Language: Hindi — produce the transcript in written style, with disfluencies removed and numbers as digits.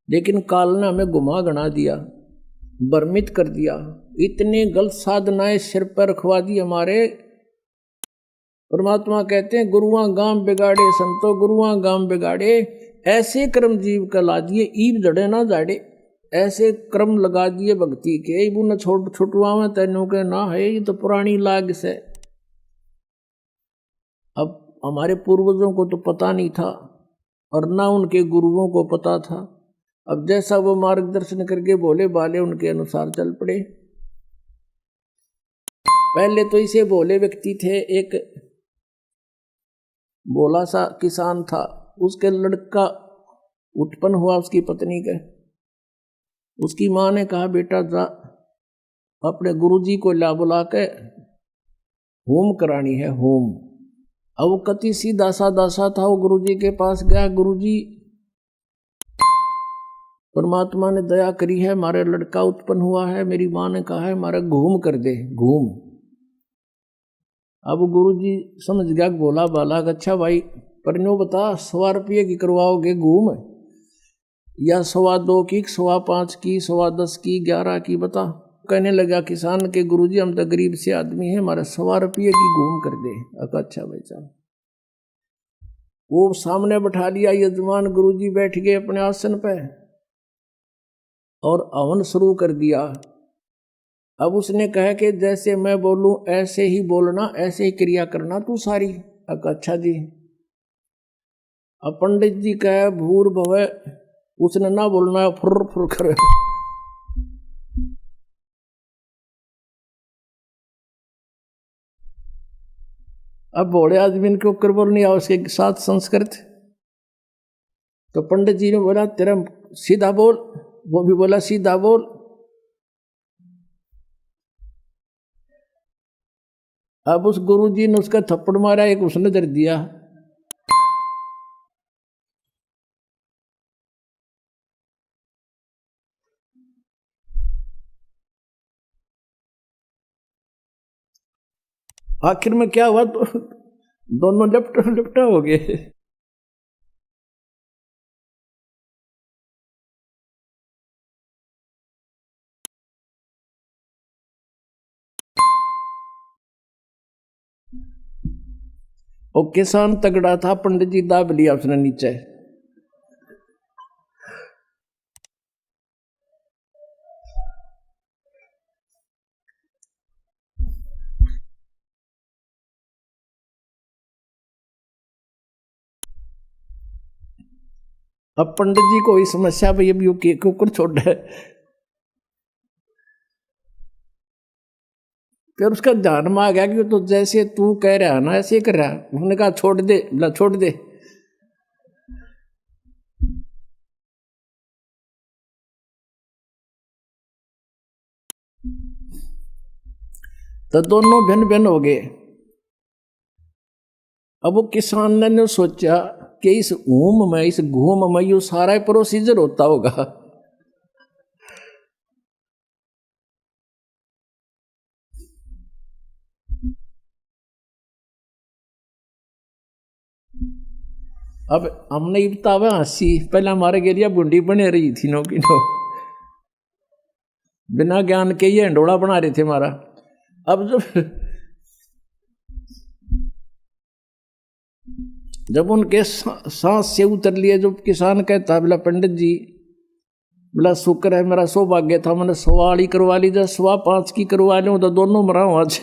लेकिन काल ने हमें गुमा गना दिया, भ्रमित कर दिया, इतने गलत साधनाएं सिर पर रखवा दी हमारे। परमात्मा कहते हैं गुरुआ गांव बिगाड़े संतो गुरुआ गांव बिगाड़े, ऐसे कर्म जीव का ला दिए ईब जड़े ना जाड़े, ऐसे कर्म लगा दिए भक्ति के इबू न छोट छुटवा में तेनों के ना है, ये तो पुरानी लाग से। अब हमारे पूर्वजों को तो पता नहीं था और ना उनके गुरुओं को पता था। अब जैसा वो मार्गदर्शन करके बोले बाले उनके अनुसार चल पड़े। पहले तो इसे भोले व्यक्ति थे, एक भोला सा किसान था, उसके लड़का उत्पन्न हुआ उसकी पत्नी के। उसकी माँ ने कहा बेटा जा अपने गुरुजी को ला बुला के होम करानी है, होम। अब वो कति सीधा सादा सा था, वो गुरुजी के पास गया, गुरुजी परमात्मा ने दया करी है, हमारे लड़का उत्पन्न हुआ है, मेरी माँ ने कहा है हमारा घूम कर दे, घूम। अब गुरुजी समझ गया बोला बाला अच्छा भाई पर नो बता 100 रुपये की करवाओगे घूम या 2.25 की, 5.25 की, 10.25 की, 11 की, बता। कहने लगा किसान के गुरुजी हम तो गरीब से आदमी हैं, हमारा 100 रुपये की घूम कर दे। अच्छा भाई साहब, वो सामने बैठा लिया यजमान, गुरुजी बैठ गए अपने आसन पे और हवन शुरू कर दिया। अब उसने कहा कि जैसे मैं बोलूं ऐसे ही बोलना, ऐसे ही क्रिया करना तू सारी। अच्छा जी। अब पंडित जी कहे भूर भवे, उसने ना बोलना है, फुर फुर करे। अब भोले आदमी के ऊपर बोलनी है उसके साथ संस्कृत। तो पंडित जी ने बोला तेरा सीधा बोल, वो भी बोला सीधा बोल। अब उस गुरुजी ने उसका थप्पड़ मारा, एक उसने दर दिया। आखिर में क्या हुआ तो दोनों लिपटा हो गए। और किसान तगड़ा था, पंडित जी दाब लिया उसने नीचे। अब पंडित जी को ही समस्या भाई अब यू के कुकर छोड़ है। फिर उसका ध्यान में आ गया कि तो जैसे तू कह रहा है ना ऐसे ही कर रहा है। उन्होंने कहा छोड़ दे, बोला छोड़ दे। तो दोनों भिन्न भिन्न हो गए। अब वो किसान ने सोचा कि इस ऊम में, इस घूम में यू सारा प्रोसीजर होता होगा। अब हमने इब्तावा हंसी, पहले हमारे गेरिया बुंडी बने रही थी नो की नो, बिना ज्ञान के ये हंडोड़ा बना रहे थे हमारा। अब जब उनके सांस से उतर लिए, जो किसान कहता बोला पंडित जी, बोला शुक्र है मेरा सौभाग्य था, मैंने 100 वाली करवा ली, जब 5.25 की करवा लूँ तो दोनों मरा आज।